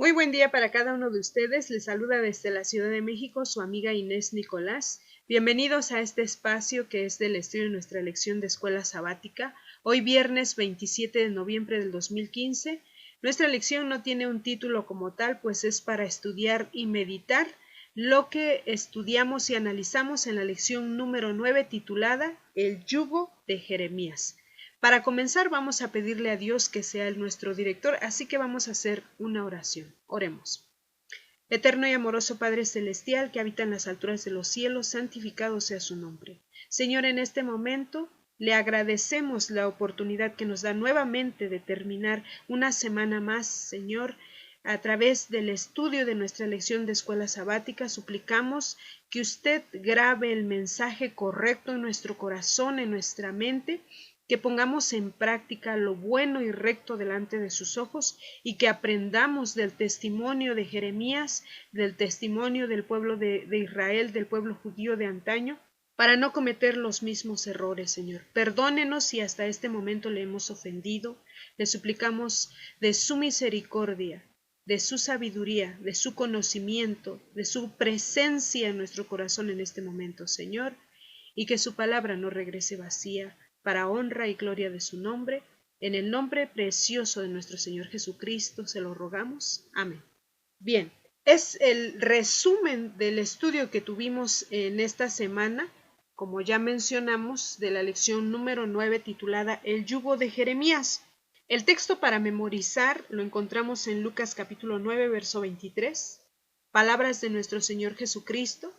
Muy buen día para cada uno de ustedes. Les saluda desde la Ciudad de México su amiga Inés Nicolás. Bienvenidos a este espacio que es del estudio de nuestra lección de escuela sabática. Hoy viernes 27 de noviembre del 2015. Nuestra lección no tiene un título como tal, pues es para estudiar y meditar lo que estudiamos y analizamos en la lección número 9 titulada El yugo de Jeremías. Para comenzar vamos a pedirle a Dios que sea nuestro director, así que vamos a hacer una oración. Oremos. Eterno y amoroso Padre Celestial que habita en las alturas de los cielos, santificado sea su nombre. Señor, en este momento le agradecemos la oportunidad que nos da nuevamente de terminar una semana más, Señor. A través del estudio de nuestra lección de escuela sabática, suplicamos que usted grabe el mensaje correcto en nuestro corazón, en nuestra mente, que pongamos en práctica lo bueno y recto delante de sus ojos y que aprendamos del testimonio de Jeremías, del testimonio del pueblo de Israel, del pueblo judío de antaño, para no cometer los mismos errores, Señor. Perdónenos si hasta este momento le hemos ofendido. Le suplicamos de su misericordia, de su sabiduría, de su conocimiento, de su presencia en nuestro corazón en este momento, Señor, y que su palabra no regrese vacía, para honra y gloria de su nombre, en el nombre precioso de nuestro Señor Jesucristo se lo rogamos. Amén. Bien, es el resumen del estudio que tuvimos en esta semana, como ya mencionamos, de la lección número 9 titulada El yugo de Jeremías. El texto para memorizar lo encontramos en Lucas capítulo 9, verso 23, palabras de nuestro Señor Jesucristo.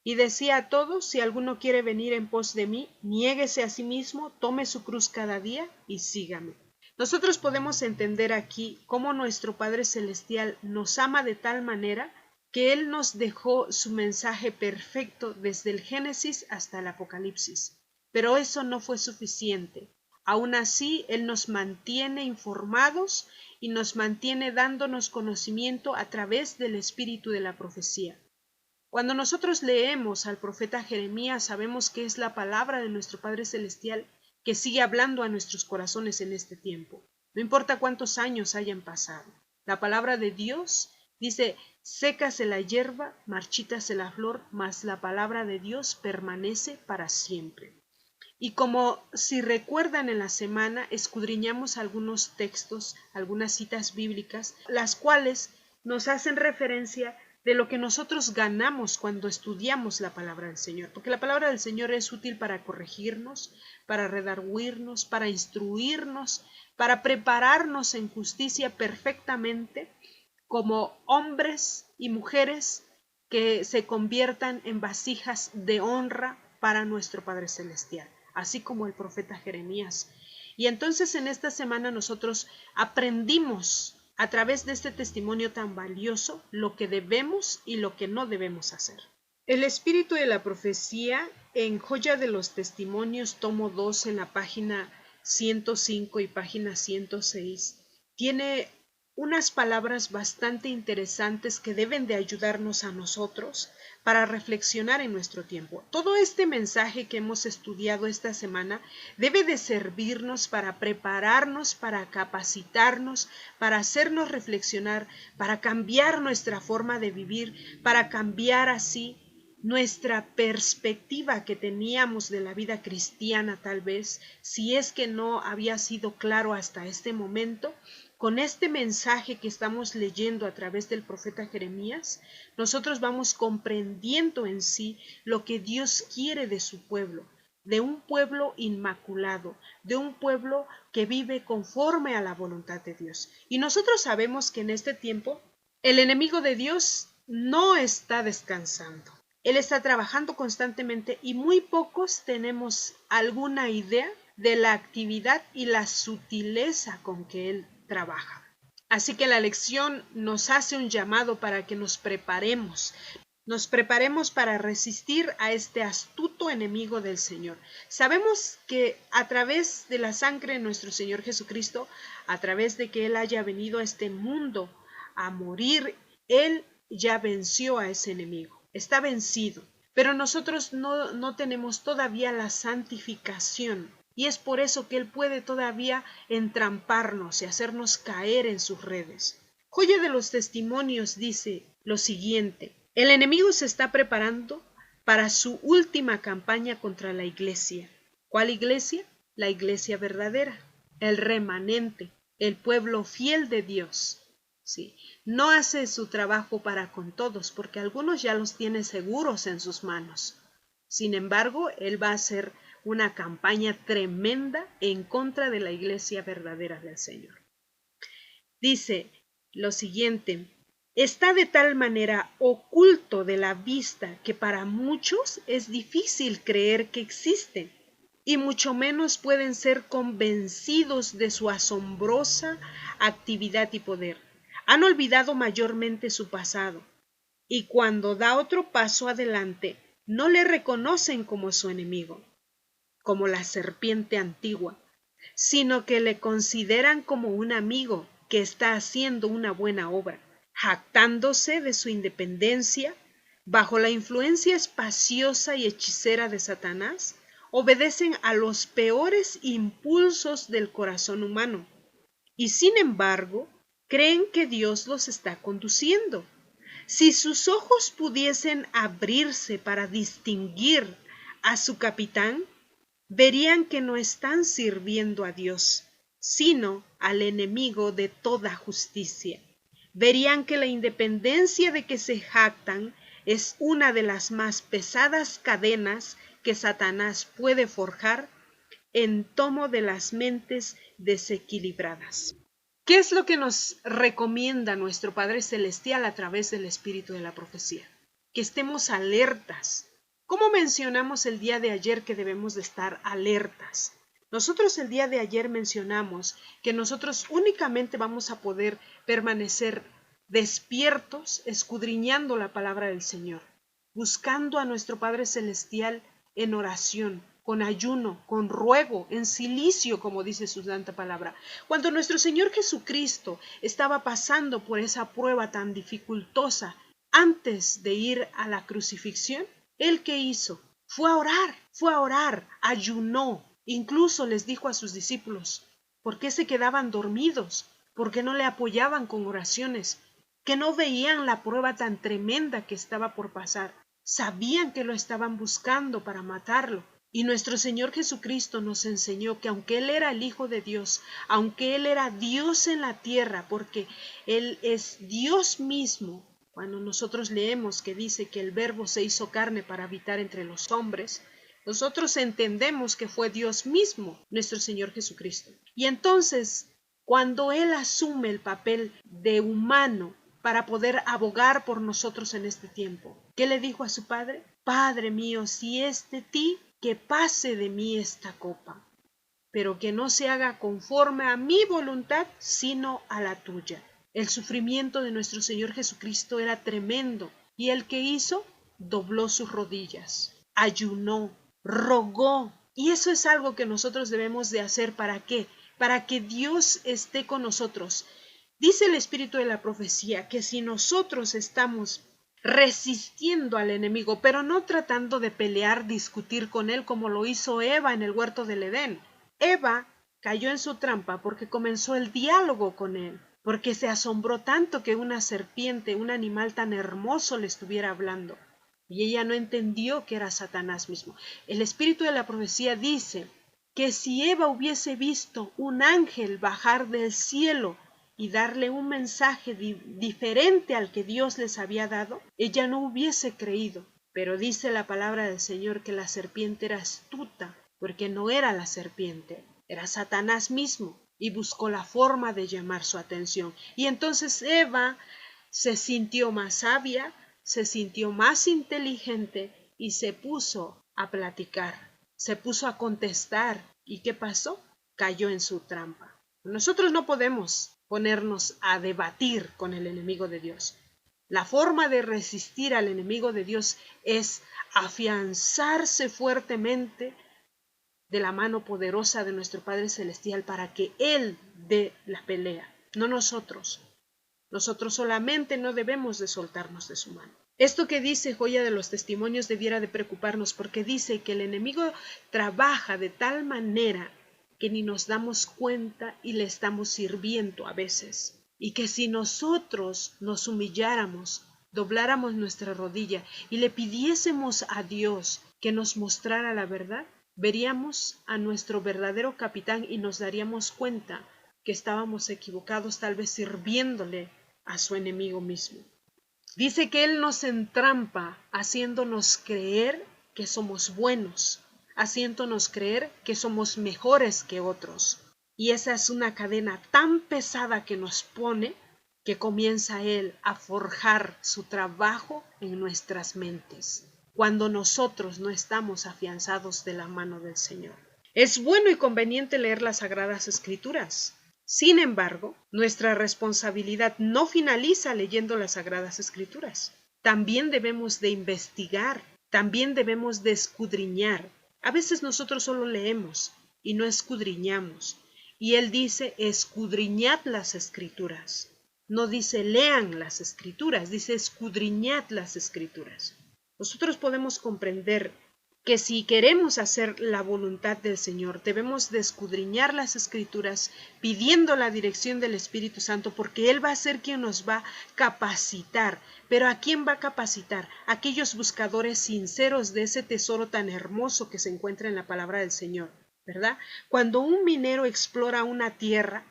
Y decía a todos, si alguno quiere venir en pos de mí, niéguese a sí mismo, tome su cruz cada día y sígame. Nosotros podemos entender aquí cómo nuestro Padre Celestial nos ama de tal manera que Él nos dejó su mensaje perfecto desde el Génesis hasta el Apocalipsis. Pero eso no fue suficiente. Aún así, Él nos mantiene informados y nos mantiene dándonos conocimiento a través del espíritu de la profecía. Cuando nosotros leemos al profeta Jeremías, sabemos que es la palabra de nuestro Padre Celestial que sigue hablando a nuestros corazones en este tiempo. No importa cuántos años hayan pasado. La palabra de Dios dice, sécase la hierba, marchítase la flor, mas la palabra de Dios permanece para siempre. Y como si recuerdan en la semana, escudriñamos algunos textos, algunas citas bíblicas, las cuales nos hacen referencia de lo que nosotros ganamos cuando estudiamos la palabra del Señor, porque la palabra del Señor es útil para corregirnos, para redarguirnos, para instruirnos, para prepararnos en justicia perfectamente como hombres y mujeres que se conviertan en vasijas de honra para nuestro Padre Celestial, así como el profeta Jeremías. Y entonces en esta semana nosotros aprendimos a través de este testimonio tan valioso lo que debemos y lo que no debemos hacer. El espíritu de la profecía en Joya de los Testimonios, tomo 2, en la página 105 y página 106, tiene unas palabras bastante interesantes que deben de ayudarnos a nosotros para reflexionar en nuestro tiempo. Todo este mensaje que hemos estudiado esta semana debe de servirnos para prepararnos, para capacitarnos, para hacernos reflexionar, para cambiar nuestra forma de vivir, para cambiar así nuestra perspectiva que teníamos de la vida cristiana, tal vez, si es que no había sido claro hasta este momento. Con este mensaje que estamos leyendo a través del profeta Jeremías, nosotros vamos comprendiendo en sí lo que Dios quiere de su pueblo, de un pueblo inmaculado, de un pueblo que vive conforme a la voluntad de Dios. Y nosotros sabemos que en este tiempo el enemigo de Dios no está descansando. Él está trabajando constantemente y muy pocos tenemos alguna idea de la actividad y la sutileza con que él trabaja. Así que la lección nos hace un llamado para que nos preparemos para resistir a este astuto enemigo del Señor. Sabemos que a través de la sangre de nuestro Señor Jesucristo, a través de que Él haya venido a este mundo a morir, Él ya venció a ese enemigo. Está vencido, pero nosotros no tenemos todavía la santificación y es por eso que Él puede todavía entramparnos y hacernos caer en sus redes. Joya de los Testimonios dice lo siguiente: el enemigo se está preparando para su última campaña contra la iglesia. ¿Cuál iglesia? La iglesia verdadera, el remanente, el pueblo fiel de Dios. Sí, no hace su trabajo para con todos, porque algunos ya los tiene seguros en sus manos. Sin embargo, él va a hacer una campaña tremenda en contra de la iglesia verdadera del Señor. Dice lo siguiente: está de tal manera oculto de la vista que para muchos es difícil creer que existe, y mucho menos pueden ser convencidos de su asombrosa actividad y poder. Han olvidado mayormente su pasado, y cuando da otro paso adelante, no le reconocen como su enemigo, como la serpiente antigua, sino que le consideran como un amigo que está haciendo una buena obra, jactándose de su independencia. Bajo la influencia espaciosa y hechicera de Satanás, obedecen a los peores impulsos del corazón humano, y sin embargo, creen que Dios los está conduciendo. Si sus ojos pudiesen abrirse para distinguir a su capitán, verían que no están sirviendo a Dios, sino al enemigo de toda justicia. Verían que la independencia de que se jactan es una de las más pesadas cadenas que Satanás puede forjar en tomo de las mentes desequilibradas. ¿Qué es lo que nos recomienda nuestro Padre Celestial a través del espíritu de la profecía? Que estemos alertas. ¿Cómo mencionamos el día de ayer que debemos de estar alertas? Nosotros el día de ayer mencionamos que nosotros únicamente vamos a poder permanecer despiertos, escudriñando la palabra del Señor, buscando a nuestro Padre Celestial en oración, con ayuno, con ruego, en cilicio, como dice su santa palabra. Cuando nuestro Señor Jesucristo estaba pasando por esa prueba tan dificultosa antes de ir a la crucifixión, ¿Él qué hizo? Fue a orar, ayunó. Incluso les dijo a sus discípulos: ¿por qué se quedaban dormidos? ¿Por qué no le apoyaban con oraciones? ¿Que no veían la prueba tan tremenda que estaba por pasar? Sabían que lo estaban buscando para matarlo. Y nuestro Señor Jesucristo nos enseñó que aunque Él era el Hijo de Dios, aunque Él era Dios en la tierra, porque Él es Dios mismo, cuando nosotros leemos que dice que el Verbo se hizo carne para habitar entre los hombres, nosotros entendemos que fue Dios mismo, nuestro Señor Jesucristo. Y entonces, cuando Él asume el papel de humano para poder abogar por nosotros en este tiempo, ¿qué le dijo a su Padre? Padre mío, si es de ti, que pase de mí esta copa, pero que no se haga conforme a mi voluntad, sino a la tuya. El sufrimiento de nuestro Señor Jesucristo era tremendo, y ¿Él qué hizo? Dobló sus rodillas, ayunó, rogó, y eso es algo que nosotros debemos de hacer. ¿Para qué? Para que Dios esté con nosotros. Dice el espíritu de la profecía que si nosotros estamos resistiendo al enemigo, pero no tratando de pelear, discutir con él como lo hizo Eva en el huerto del Edén. Eva cayó en su trampa porque comenzó el diálogo con él, porque se asombró tanto que una serpiente, un animal tan hermoso, le estuviera hablando. Y ella no entendió que era Satanás mismo. El espíritu de la profecía dice que si Eva hubiese visto un ángel bajar del cielo y darle un mensaje diferente al que Dios les había dado, ella no hubiese creído. Pero dice la palabra del Señor que la serpiente era astuta, porque no era la serpiente, era Satanás mismo, y buscó la forma de llamar su atención. Y entonces Eva se sintió más sabia, se sintió más inteligente y se puso a platicar, se puso a contestar. ¿Y qué pasó? Cayó en su trampa. Nosotros no podemos ponernos a debatir con el enemigo de Dios. La forma de resistir al enemigo de Dios es afianzarse fuertemente de la mano poderosa de nuestro Padre Celestial para que Él dé la pelea, no nosotros. Nosotros solamente no debemos de soltarnos de su mano. Esto que dice Joya de los Testimonios debiera de preocuparnos, porque dice que el enemigo trabaja de tal manera que ni nos damos cuenta y le estamos sirviendo a veces. y que si nosotros nos humilláramos, dobláramos nuestra rodilla y le pidiésemos a Dios que nos mostrara la verdad, veríamos a nuestro verdadero capitán y nos daríamos cuenta que estábamos equivocados, tal vez sirviéndole a su enemigo mismo. Dice que Él nos entrampa haciéndonos creer que somos buenos, haciéndonos creer que somos mejores que otros. Y esa es una cadena tan pesada que nos pone que comienza Él a forjar su trabajo en nuestras mentes, cuando nosotros no estamos afianzados de la mano del Señor. Es bueno y conveniente leer las Sagradas Escrituras. Sin embargo, nuestra responsabilidad no finaliza leyendo las Sagradas Escrituras. También debemos de investigar, también debemos de escudriñar. A veces nosotros solo leemos y no escudriñamos. Y Él dice, escudriñad las Escrituras. No dice lean las Escrituras, dice escudriñad las Escrituras. Nosotros podemos comprender que si queremos hacer la voluntad del Señor, debemos de escudriñar las Escrituras pidiendo la dirección del Espíritu Santo, porque Él va a ser quien nos va a capacitar. ¿Pero a quién va a capacitar? A aquellos buscadores sinceros de ese tesoro tan hermoso que se encuentra en la palabra del Señor, ¿verdad? Cuando un minero explora una tierra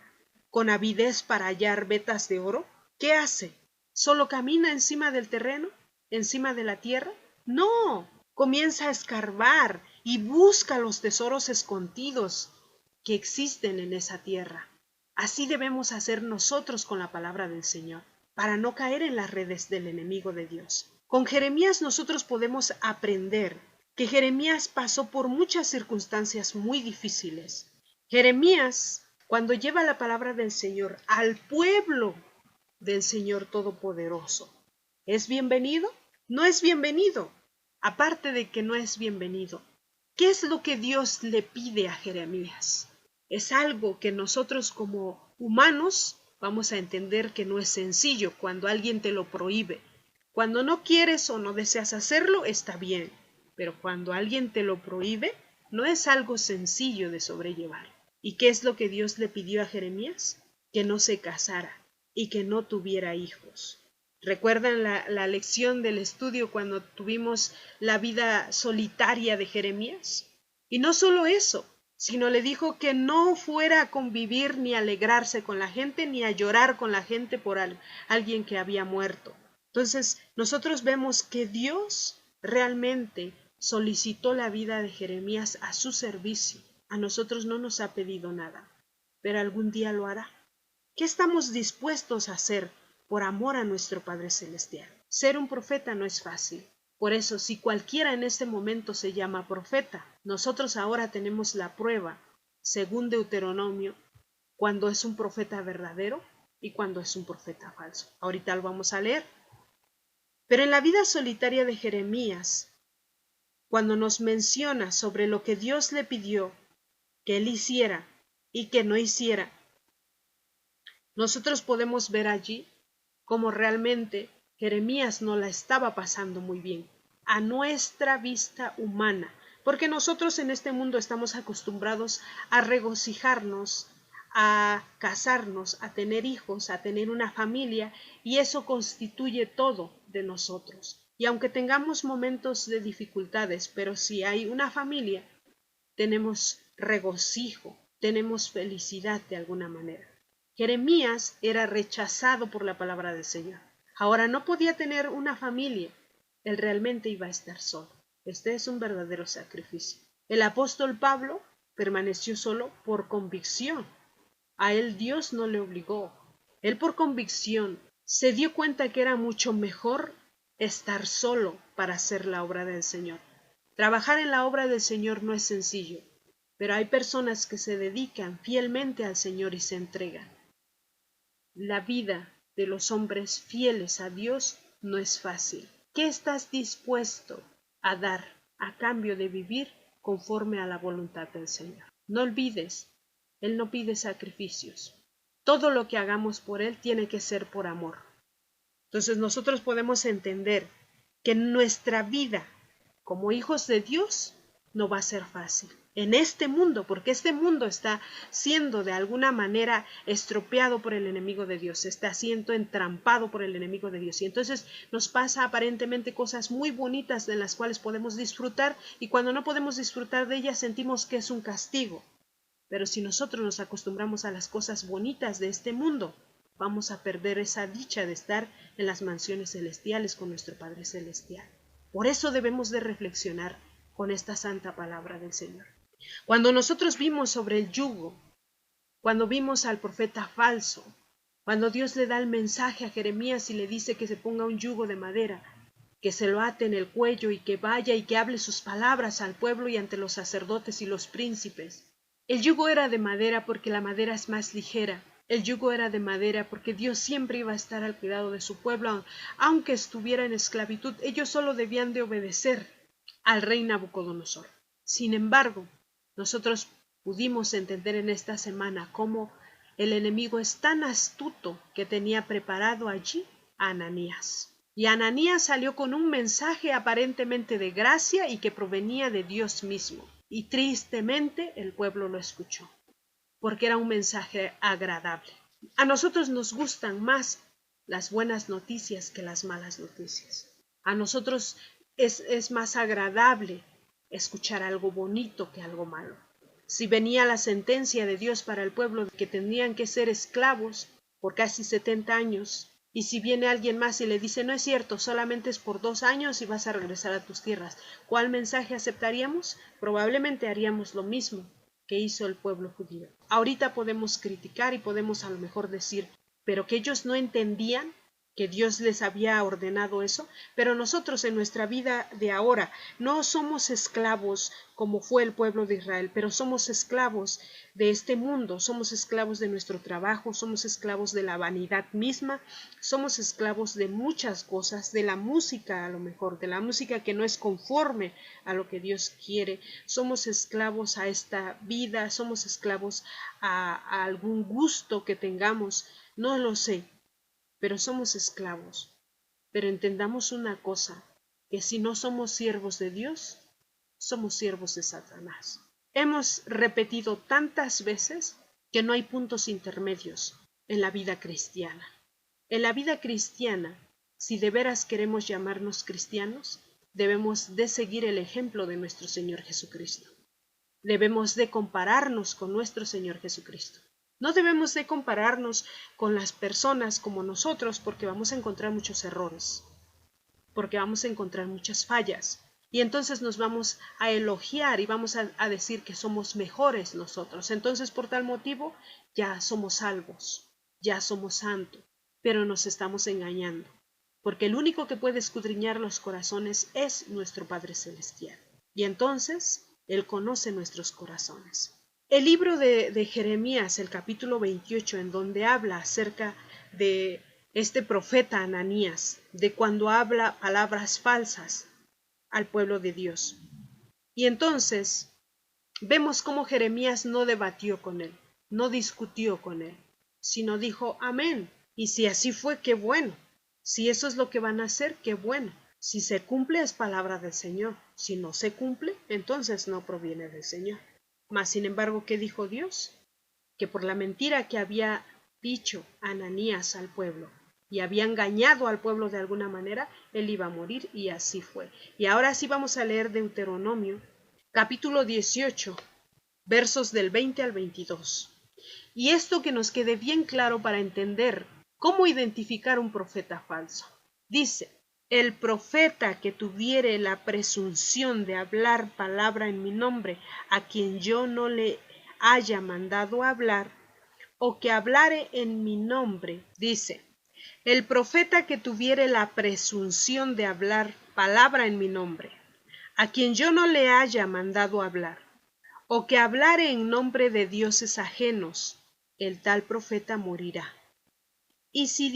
con avidez para hallar vetas de oro, ¿qué hace? ¿Solo camina encima del terreno? ¿Encima de la tierra? No, comienza a escarbar y busca los tesoros escondidos que existen en esa tierra. Así debemos hacer nosotros con la palabra del Señor, para no caer en las redes del enemigo de Dios. Con Jeremías nosotros podemos aprender que Jeremías pasó por muchas circunstancias muy difíciles. Jeremías, cuando lleva la palabra del Señor al pueblo del Señor Todopoderoso, ¿es bienvenido? No es bienvenido. Aparte de que no es bienvenido, ¿qué es lo que Dios le pide a Jeremías? Es algo que nosotros como humanos vamos a entender que no es sencillo cuando alguien te lo prohíbe. Cuando no quieres o no deseas hacerlo, está bien, pero cuando alguien te lo prohíbe, no es algo sencillo de sobrellevar. ¿Y qué es lo que Dios le pidió a Jeremías? Que no se casara y que no tuviera hijos. ¿Recuerdan la lección del estudio cuando tuvimos la vida solitaria de Jeremías? Y no solo eso, sino le dijo que no fuera a convivir ni a alegrarse con la gente, ni a llorar con la gente por alguien que había muerto. Entonces, nosotros vemos que Dios realmente solicitó la vida de Jeremías a su servicio. A nosotros no nos ha pedido nada, pero algún día lo hará. ¿Qué estamos dispuestos a hacer por amor a nuestro Padre Celestial? Ser un profeta no es fácil. Por eso, si cualquiera en este momento se llama profeta, nosotros ahora tenemos la prueba, según Deuteronomio, cuando es un profeta verdadero y cuando es un profeta falso. Ahorita lo vamos a leer. Pero en la vida solitaria de Jeremías, cuando nos menciona sobre lo que Dios le pidió que él hiciera y que no hiciera, nosotros podemos ver allí cómo realmente Jeremías no la estaba pasando muy bien, a nuestra vista humana, porque nosotros en este mundo estamos acostumbrados a regocijarnos, a casarnos, a tener hijos, a tener una familia, y eso constituye todo de nosotros. Y aunque tengamos momentos de dificultades, pero si hay una familia, tenemos regocijo, tenemos felicidad de alguna manera. Jeremías era rechazado por la palabra del Señor. Ahora no podía tener una familia. Él realmente iba a estar solo. Este es un verdadero sacrificio. El apóstol Pablo permaneció solo por convicción. A él Dios no le obligó. Él por convicción se dio cuenta que era mucho mejor estar solo para hacer la obra del Señor. Trabajar en la obra del Señor no es sencillo, pero hay personas que se dedican fielmente al Señor y se entregan. La vida de los hombres fieles a Dios no es fácil. ¿Qué estás dispuesto a dar a cambio de vivir conforme a la voluntad del Señor? No olvides, Él no pide sacrificios. Todo lo que hagamos por Él tiene que ser por amor. Entonces nosotros podemos entender que nuestra vida como hijos de Dios no va a ser fácil. En este mundo, porque este mundo está siendo de alguna manera estropeado por el enemigo de Dios, está siendo entrampado por el enemigo de Dios. Y entonces nos pasa aparentemente cosas muy bonitas de las cuales podemos disfrutar, y cuando no podemos disfrutar de ellas sentimos que es un castigo. Pero si nosotros nos acostumbramos a las cosas bonitas de este mundo, vamos a perder esa dicha de estar en las mansiones celestiales con nuestro Padre Celestial. Por eso debemos de reflexionar con esta santa palabra del Señor. Cuando nosotros vimos sobre el yugo, cuando vimos al profeta falso, cuando Dios le da el mensaje a Jeremías y le dice que se ponga un yugo de madera, que se lo ate en el cuello y que vaya y que hable sus palabras al pueblo y ante los sacerdotes y los príncipes. El yugo era de madera porque la madera es más ligera. El yugo era de madera porque Dios siempre iba a estar al cuidado de su pueblo, aunque estuviera en esclavitud. Ellos solo debían de obedecer al rey Nabucodonosor. Sin embargo, nosotros pudimos entender en esta semana cómo el enemigo es tan astuto que tenía preparado allí a Ananías. Y Ananías salió con un mensaje aparentemente de gracia y que provenía de Dios mismo. Y tristemente el pueblo lo escuchó, porque era un mensaje agradable. A nosotros nos gustan más las buenas noticias que las malas noticias. A nosotros es más agradable escuchar algo bonito que algo malo. Si venía la sentencia de Dios para el pueblo de que tenían que ser esclavos por casi 70 años, y si viene alguien más y le dice, no es cierto, solamente es por 2 años y vas a regresar a tus tierras, ¿cuál mensaje aceptaríamos? Probablemente haríamos lo mismo que hizo el pueblo judío. Ahorita podemos criticar y podemos a lo mejor decir, pero que ellos no entendían que Dios les había ordenado eso, pero nosotros en nuestra vida de ahora no somos esclavos como fue el pueblo de Israel, pero somos esclavos de este mundo, somos esclavos de nuestro trabajo, somos esclavos de la vanidad misma, somos esclavos de muchas cosas, de la música a lo mejor, de la música que no es conforme a lo que Dios quiere, somos esclavos a esta vida, somos esclavos a algún gusto que tengamos, no lo sé, pero somos esclavos. Pero entendamos una cosa, que si no somos siervos de Dios, somos siervos de Satanás. Hemos repetido tantas veces que no hay puntos intermedios en la vida cristiana. En la vida cristiana, si de veras queremos llamarnos cristianos, debemos de seguir el ejemplo de nuestro Señor Jesucristo. Debemos de compararnos con nuestro Señor Jesucristo. No debemos de compararnos con las personas como nosotros porque vamos a encontrar muchos errores, porque vamos a encontrar muchas fallas. Y entonces nos vamos a elogiar y vamos a decir que somos mejores nosotros. Entonces por tal motivo ya somos salvos, ya somos santos, pero nos estamos engañando. Porque el único que puede escudriñar los corazones es nuestro Padre Celestial. Y entonces Él conoce nuestros corazones. El libro de Jeremías, el capítulo 28, en donde habla acerca de este profeta Ananías, de cuando habla palabras falsas al pueblo de Dios. Y entonces vemos cómo Jeremías no debatió con él, no discutió con él, sino dijo amén. Y si así fue, qué bueno. Si eso es lo que van a hacer, qué bueno. Si se cumple, es palabra del Señor. Si no se cumple, entonces no proviene del Señor. Mas, sin embargo, ¿qué dijo Dios? Que por la mentira que había dicho Ananías al pueblo y había engañado al pueblo de alguna manera, él iba a morir, y así fue. Y ahora sí vamos a leer Deuteronomio, capítulo 18, versos del 20 al 22. Y esto que nos quede bien claro para entender cómo identificar un profeta falso. Dice, el profeta que tuviere la presunción de hablar palabra en mi nombre, a quien yo no le haya mandado hablar, o que hablare en mi nombre, dice, el profeta que tuviere la presunción de hablar palabra en mi nombre, a quien yo no le haya mandado hablar, o que hablare en nombre de dioses ajenos, el tal profeta morirá. Y si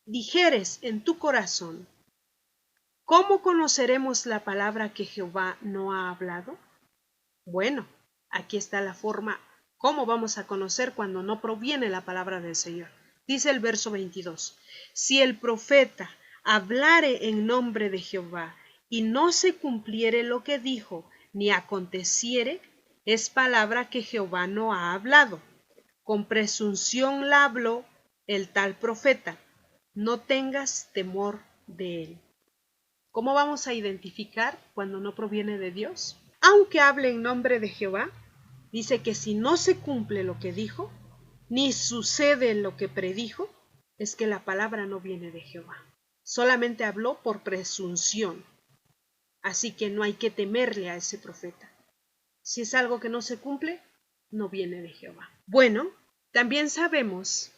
dijeres en tu corazón, ¿cómo conoceremos la palabra que Jehová no ha hablado? Bueno, aquí está la forma, ¿cómo vamos a conocer cuando no proviene la palabra del Señor? Dice el verso 22, si el profeta hablare en nombre de Jehová y no se cumpliere lo que dijo, ni aconteciere, es palabra que Jehová no ha hablado. Con presunción la habló el tal profeta. No tengas temor de él. ¿Cómo vamos a identificar cuando no proviene de Dios? Aunque hable en nombre de Jehová, dice que si no se cumple lo que dijo, ni sucede lo que predijo, es que la palabra no viene de Jehová. Solamente habló por presunción. Así que no hay que temerle a ese profeta. Si es algo que no se cumple, no viene de Jehová. Bueno, también sabemos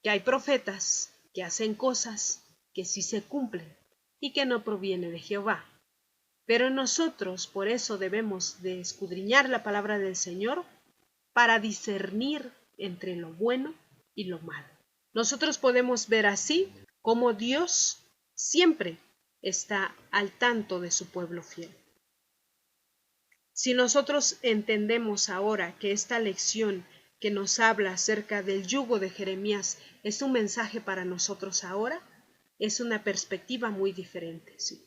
que hay profetas que hacen cosas que sí se cumplen y que no proviene de Jehová. Pero nosotros por eso debemos de escudriñar la palabra del Señor para discernir entre lo bueno y lo malo. Nosotros podemos ver así cómo Dios siempre está al tanto de su pueblo fiel. Si nosotros entendemos ahora que esta lección que nos habla acerca del yugo de Jeremías es un mensaje para nosotros ahora, es una perspectiva muy diferente. ¿Sí?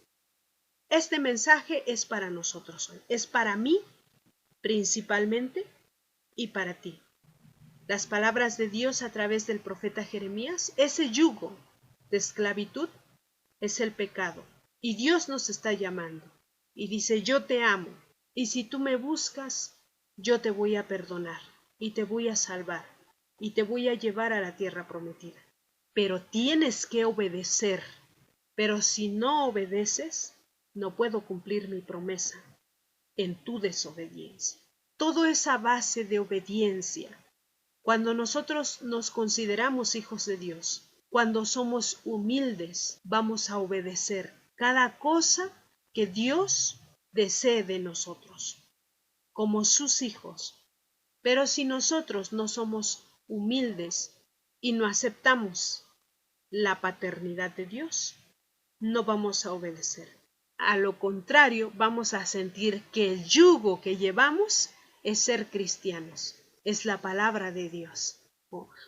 Este mensaje es para nosotros hoy, es para mí principalmente y para ti. Las palabras de Dios a través del profeta Jeremías, ese yugo de esclavitud es el pecado y Dios nos está llamando y dice: yo te amo y si tú me buscas, yo te voy a perdonar y te voy a salvar y te voy a llevar a la tierra prometida. Pero tienes que obedecer. Pero si no obedeces, no puedo cumplir mi promesa en tu desobediencia. Todo es a base de obediencia. Cuando nosotros nos consideramos hijos de Dios, cuando somos humildes, vamos a obedecer cada cosa que Dios desee de nosotros, como sus hijos. Pero si nosotros no somos humildes y no aceptamos la paternidad de Dios, no vamos a obedecer. A lo contrario, vamos a sentir que el yugo que llevamos es ser cristianos, es la palabra de Dios.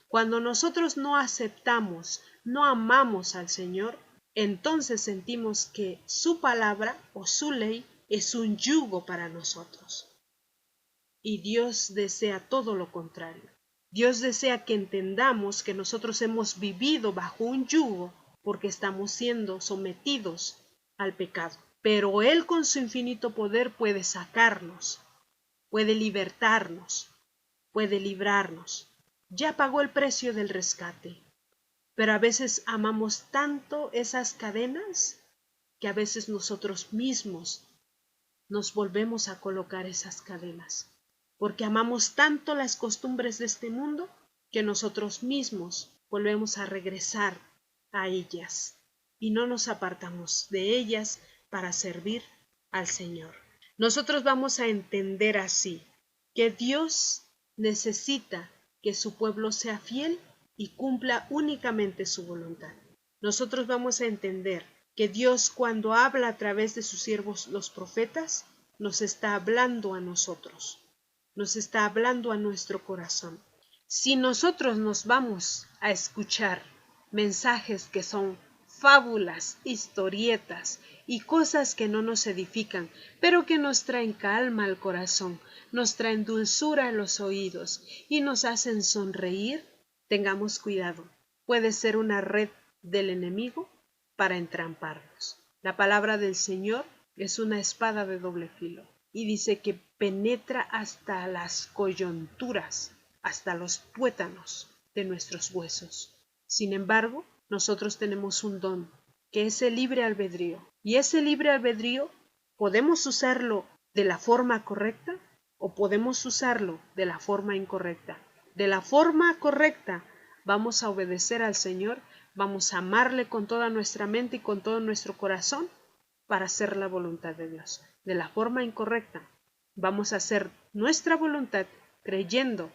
Cuando nosotros no aceptamos, no amamos al Señor, entonces sentimos que su palabra o su ley es un yugo para nosotros. Y Dios desea todo lo contrario. Dios desea que entendamos que nosotros hemos vivido bajo un yugo porque estamos siendo sometidos al pecado. Pero Él con su infinito poder puede sacarnos, puede libertarnos, puede librarnos. Ya pagó el precio del rescate. Pero a veces amamos tanto esas cadenas que a veces nosotros mismos nos volvemos a colocar esas cadenas. Porque amamos tanto las costumbres de este mundo que nosotros mismos volvemos a regresar a ellas y no nos apartamos de ellas para servir al Señor. Nosotros vamos a entender así que Dios necesita que su pueblo sea fiel y cumpla únicamente su voluntad. Nosotros vamos a entender que Dios, cuando habla a través de sus siervos los profetas, nos está hablando a nosotros, nos está hablando a nuestro corazón. Si nosotros nos vamos a escuchar mensajes que son fábulas, historietas y cosas que no nos edifican, pero que nos traen calma al corazón, nos traen dulzura a los oídos y nos hacen sonreír, tengamos cuidado. Puede ser una red del enemigo para entramparnos. La palabra del Señor es una espada de doble filo y dice que penetra hasta las coyunturas, hasta los tuétanos de nuestros huesos. Sin embargo, nosotros tenemos un don, que es el libre albedrío. Y ese libre albedrío podemos usarlo de la forma correcta o podemos usarlo de la forma incorrecta. De la forma correcta vamos a obedecer al Señor, vamos a amarle con toda nuestra mente y con todo nuestro corazón para hacer la voluntad de Dios. De la forma incorrecta vamos a hacer nuestra voluntad creyendo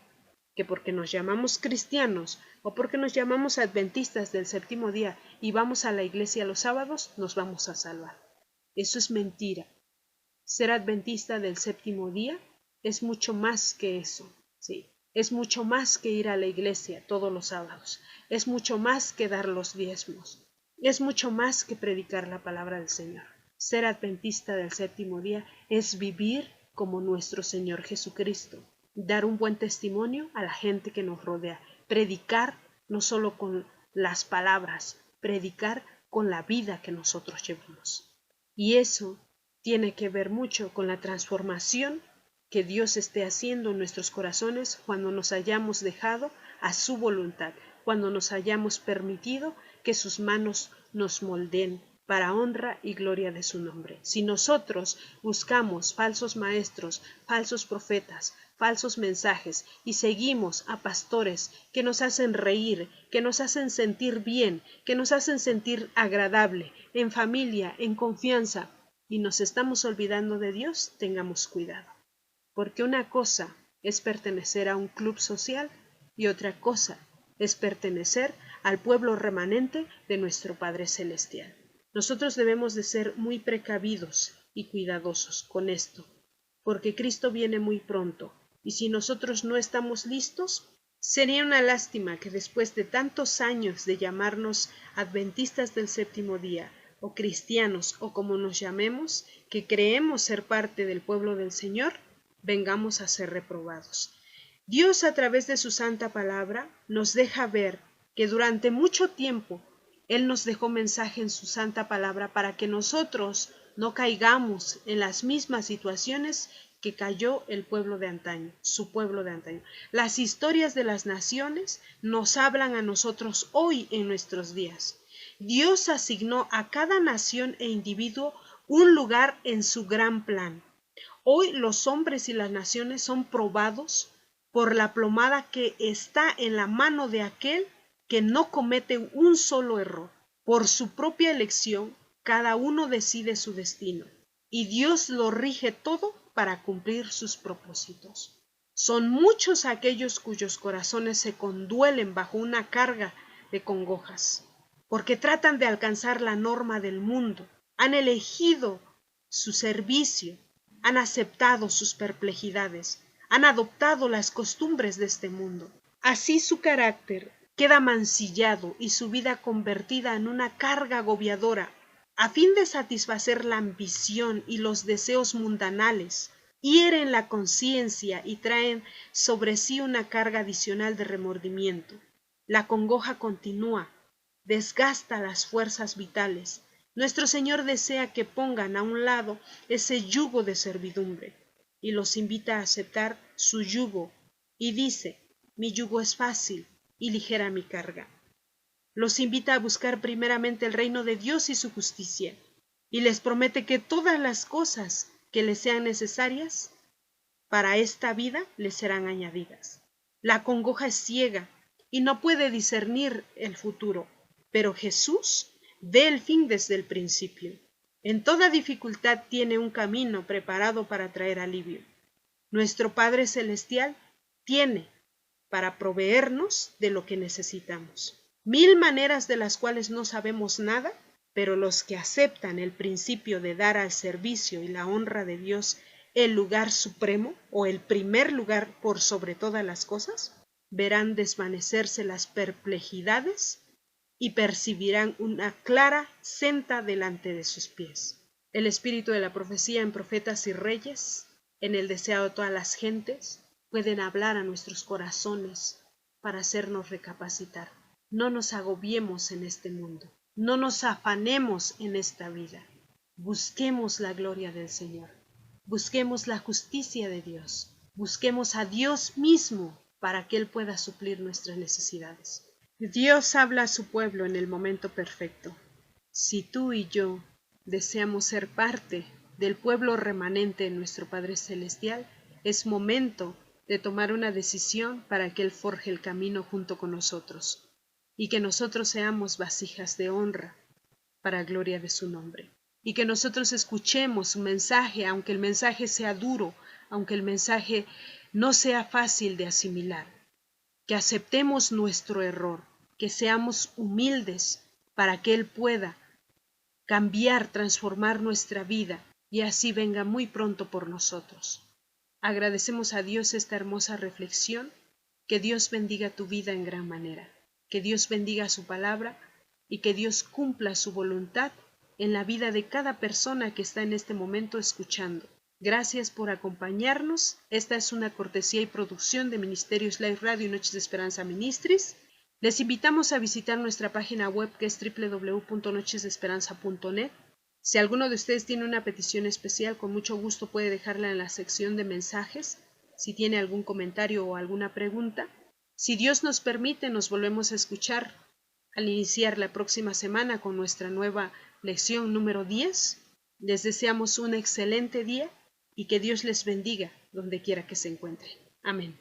que porque nos llamamos cristianos o porque nos llamamos adventistas del séptimo día y vamos a la iglesia los sábados, nos vamos a salvar. Eso es mentira. Ser adventista del séptimo día es mucho más que eso, ¿sí? Es mucho más que ir a la iglesia todos los sábados. Es mucho más que dar los diezmos. Es mucho más que predicar la palabra del Señor. Ser adventista del séptimo día es vivir como nuestro Señor Jesucristo, dar un buen testimonio a la gente que nos rodea, predicar no solo con las palabras, predicar con la vida que nosotros llevamos. Y eso tiene que ver mucho con la transformación que Dios esté haciendo en nuestros corazones cuando nos hayamos dejado a su voluntad, cuando nos hayamos permitido que sus manos nos moldeen para honra y gloria de su nombre. Si nosotros buscamos falsos maestros, falsos profetas, falsos mensajes y seguimos a pastores que nos hacen reír, que nos hacen sentir bien, que nos hacen sentir agradable, en familia, en confianza, y nos estamos olvidando de Dios, tengamos cuidado. Porque una cosa es pertenecer a un club social y otra cosa es pertenecer al pueblo remanente de nuestro Padre Celestial. Nosotros debemos de ser muy precavidos y cuidadosos con esto, porque Cristo viene muy pronto, y si nosotros no estamos listos, sería una lástima que después de tantos años de llamarnos adventistas del séptimo día, o cristianos, o como nos llamemos, que creemos ser parte del pueblo del Señor, vengamos a ser reprobados. Dios, a través de su santa palabra, nos deja ver que durante mucho tiempo Él nos dejó mensaje en su santa palabra para que nosotros no caigamos en las mismas situaciones que cayó el pueblo de antaño, su pueblo de antaño. Las historias de las naciones nos hablan a nosotros hoy en nuestros días. Dios asignó a cada nación e individuo un lugar en su gran plan. Hoy los hombres y las naciones son probados por la plomada que está en la mano de aquel que no comete un solo error. Por su propia elección, cada uno decide su destino, y Dios lo rige todo para cumplir sus propósitos. Son muchos aquellos cuyos corazones se conduelen bajo una carga de congojas, porque tratan de alcanzar la norma del mundo, han elegido su servicio, han aceptado sus perplejidades, han adoptado las costumbres de este mundo. Así su carácter queda mancillado y su vida convertida en una carga agobiadora, a fin de satisfacer la ambición y los deseos mundanales, hieren la conciencia y traen sobre sí una carga adicional de remordimiento. La congoja continúa, desgasta las fuerzas vitales. Nuestro Señor desea que pongan a un lado ese yugo de servidumbre y los invita a aceptar su yugo, y dice: mi yugo es fácil y ligera mi carga. Los invita a buscar primeramente el reino de Dios y su justicia, y les promete que todas las cosas que les sean necesarias para esta vida les serán añadidas. La congoja es ciega y no puede discernir el futuro, pero Jesús ve el fin desde el principio. En toda dificultad tiene un camino preparado para traer alivio. Nuestro Padre Celestial tiene para proveernos de lo que necesitamos. 1000 maneras de las cuales no sabemos nada, pero los que aceptan el principio de dar al servicio y la honra de Dios el lugar supremo o el primer lugar por sobre todas las cosas, verán desvanecerse las perplejidades y percibirán una clara senda delante de sus pies. El espíritu de la profecía en profetas y reyes, en el deseo de todas las gentes, pueden hablar a nuestros corazones para hacernos recapacitar. No nos agobiemos en este mundo, no nos afanemos en esta vida. Busquemos la gloria del Señor, busquemos la justicia de Dios, busquemos a Dios mismo para que Él pueda suplir nuestras necesidades. Dios habla a su pueblo en el momento perfecto. Si tú y yo deseamos ser parte del pueblo remanente de nuestro Padre Celestial, es momento de tomar una decisión para que Él forje el camino junto con nosotros y que nosotros seamos vasijas de honra para gloria de su nombre y que nosotros escuchemos su mensaje, aunque el mensaje sea duro, aunque el mensaje no sea fácil de asimilar, que aceptemos nuestro error, que seamos humildes para que Él pueda cambiar, transformar nuestra vida y así venga muy pronto por nosotros. Agradecemos a Dios esta hermosa reflexión. Que Dios bendiga tu vida en gran manera, que Dios bendiga su palabra y que Dios cumpla su voluntad en la vida de cada persona que está en este momento escuchando. Gracias por acompañarnos. Esta es una cortesía y producción de Ministerios Live Radio y Noches de Esperanza Ministries. Les invitamos a visitar nuestra página web que es www.nochesdeesperanza.net. Si alguno de ustedes tiene una petición especial, con mucho gusto puede dejarla en la sección de mensajes. Si tiene algún comentario o alguna pregunta, si Dios nos permite, nos volvemos a escuchar al iniciar la próxima semana con nuestra nueva lección número 10. Les deseamos un excelente día y que Dios les bendiga donde quiera que se encuentren. Amén.